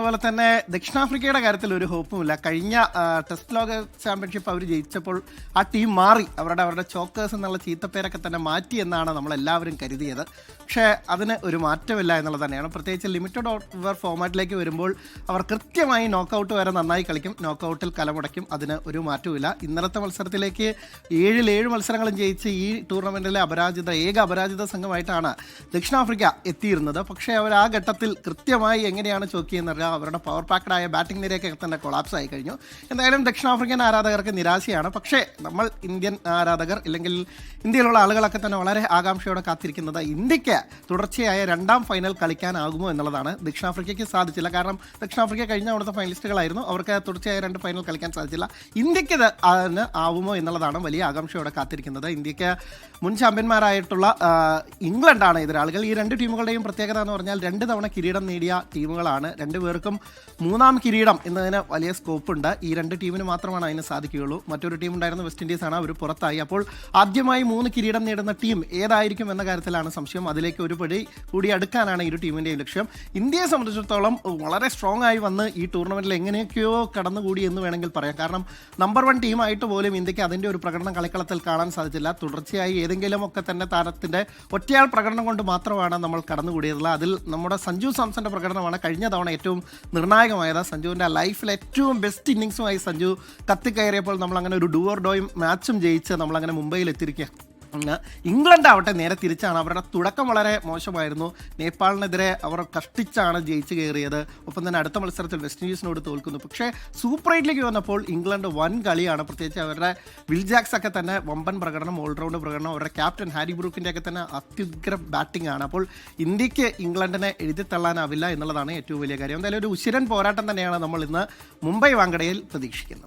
അതുപോലെ തന്നെ ദക്ഷിണാഫ്രിക്കയുടെ കാര്യത്തിൽ ഒരു ഹോപ്പുമില്ല. കഴിഞ്ഞ ടെസ്റ്റ് ലോക ചാമ്പ്യൻഷിപ്പ് അവർ ജയിച്ചപ്പോൾ ആ ടീം മാറി, അവരുടെ ചോക്കേഴ്സ് എന്നുള്ള ചീത്തപ്പേരൊക്കെ തന്നെ മാറ്റി എന്നാണ് നമ്മളെല്ലാവരും കരുതിയത്. പക്ഷേ അതിന് ഒരു മാറ്റമില്ല എന്നുള്ളത് തന്നെയാണ്. പ്രത്യേകിച്ച് ലിമിറ്റഡ് ഓവർ ഫോമാറ്റിലേക്ക് വരുമ്പോൾ അവർ കൃത്യമായി നോക്കൗട്ട് വരെ നന്നായി കളിക്കും, നോക്കൗട്ടിൽ കലമുടയ്ക്കും, അതിന് ഒരു മാറ്റവുമില്ല. ഇന്നലത്തെ മത്സരത്തിലേക്ക് 7 മത്സരങ്ങളും ജയിച്ച് ഈ ടൂർണമെൻറ്റിലെ ഏക അപരാജിത സംഘമായിട്ടാണ് ദക്ഷിണാഫ്രിക്ക എത്തിയിരുന്നത്. പക്ഷേ അവർ ആ ഘട്ടത്തിൽ കൃത്യമായി എങ്ങനെയാണ് ചോക്കിയെന്നറിയാം, അവരുടെ പവർ പാക്കഡായ ബാറ്റിംഗ് നിരയൊക്കെ തന്നെ കൊളാപ്സ് ആയി കഴിഞ്ഞു. എന്തായാലും ദക്ഷിണാഫ്രിക്കൻ ആരാധകർക്ക് നിരാശയാണ്. പക്ഷേ നമ്മൾ ഇന്ത്യൻ ആരാധകർ അല്ലെങ്കിൽ ഇന്ത്യയിലുള്ള ആളുകളൊക്കെ തന്നെ വളരെ ആകാംക്ഷയോടെ കാത്തിരിക്കുന്നത് ഇന്ത്യക്ക് തുടർച്ചയായ 2ാം ഫൈനൽ കളിക്കാനാകുമോ എന്നുള്ളതാണ്. ദക്ഷിണാഫ്രിക്കയ്ക്ക് സാധിച്ചില്ല, കാരണം ദക്ഷിണാഫ്രിക്ക കഴിഞ്ഞ അവിടുത്തെ ഫൈനലിസ്റ്റുകളായിരുന്നു, അവർക്ക് തുടർച്ചയായ 2 ഫൈനൽ കളിക്കാൻ സാധിച്ചില്ല. ഇന്ത്യക്ക് അതിന് ആവുമോ എന്നുള്ളതാണ് വലിയ ആകാംക്ഷയോടെ കാത്തിരിക്കുന്നത്. ഇന്ത്യക്ക് മുൻ ചാമ്പ്യന്മാരായിട്ടുള്ള ഇംഗ്ലണ്ടാണ് എതിരാളികൾ. ഈ 2 ടീമുകളുടെയും പ്രത്യേകത എന്ന് പറഞ്ഞാൽ 2 തവണ കിരീടം നേടിയ ടീമുകളാണ്. 2 പേർക്കും 3ാം കിരീടം എന്നതിന് വലിയ സ്കോപ്പുണ്ട്. ഈ 2 ടീമിന് മാത്രമാണ് അതിന് സാധിക്കുകയുള്ളൂ. മറ്റൊരു ടീം ഉണ്ടായിരുന്ന വെസ്റ്റ് ഇൻഡീസാണ്, അവർ പുറത്തായി. അപ്പോൾ ആദ്യമായി 3 കിരീടം നേടുന്ന ടീം ഏതായിരിക്കും എന്ന കാര്യത്തിലാണ് സംശയം. അതിലേക്ക് ഒരു പടി കൂടി അടുക്കാനാണ് ഇരു ടീമിൻ്റെയും ലക്ഷ്യം. ഇന്ത്യയെ സംബന്ധിച്ചിടത്തോളം വളരെ സ്ട്രോങ് ആയി വന്ന് ഈ ടൂർണമെൻറ്റിൽ എങ്ങനെയൊക്കെയോ കടന്നുകൂടി എന്ന് വേണമെങ്കിൽ പറയാം. കാരണം നമ്പർ 1 ടീമായിട്ട് പോലും ഇന്ത്യക്ക് അതിൻ്റെ ഒരു പ്രകടനം കളിക്കളത്തിൽ കാണാൻ സാധിച്ചില്ല. തുടർച്ചയായി ഏതെങ്കിലും ഒക്കെ തന്നെ താരത്തിൻ്റെ ഒറ്റയാൾ പ്രകടനം കൊണ്ട് മാത്രമാണ് നമ്മൾ കടന്നുകൂടിയതുള്ളത്. അതിൽ നമ്മുടെ സഞ്ജു സാംസന്റെ പ്രകടനമാണ് കഴിഞ്ഞ തവണ ഏറ്റവും നിർണായകമായത്. സഞ്ജുവിൻ്റെ ലൈഫിൽ ഏറ്റവും ബെസ്റ്റ് ഇന്നിങ്സുമായി സഞ്ജു കത്തിക്കയറിയപ്പോൾ നമ്മളങ്ങനെ ഒരു ഡു ഓർ ഡോയും മാച്ചും ജയിച്ച് നമ്മളങ്ങനെ മുംബൈയിൽ എത്തിയിരിക്കുക. ഇംഗ്ലണ്ട് ആവട്ടെ നേരെ തിരിച്ചാണ്. അവരുടെ തുടക്കം വളരെ മോശമായിരുന്നു. നേപ്പാളിനെതിരെ അവർ കഷ്ടിച്ചാണ് ജയിച്ചു കയറിയത്. ഒപ്പം തന്നെ അടുത്ത മത്സരത്തിൽ വെസ്റ്റ് ഇൻഡീസിനോട് തോൽക്കുന്നു. പക്ഷേ സൂപ്പർ 8ലേക്ക് വന്നപ്പോൾ ഇംഗ്ലണ്ട് വൻ കളിയാണ്. പ്രത്യേകിച്ച് അവരുടെ വിൽ ജാക്സ് ഒക്കെ തന്നെ വമ്പൻ പ്രകടനം, ഓൾറൗണ്ട് പ്രകടനം, അവരുടെ ക്യാപ്റ്റൻ ഹാരി ബ്രൂക്കിൻ്റെ ഒക്കെ തന്നെ അത്യുഗ്ര ബാറ്റിംഗ് ആണ്. അപ്പോൾ ഇന്ത്യക്ക് ഇംഗ്ലണ്ടിനെ എഴുതിത്തള്ളാനാവില്ല എന്നുള്ളതാണ് ഏറ്റവും വലിയ കാര്യം. എന്തായാലും ഒരു ഉശിരൻ പോരാട്ടം തന്നെയാണ് നമ്മൾ ഇന്ന് മുംബൈ വാങ്കഡയിൽ പ്രതീക്ഷിക്കുന്നത്.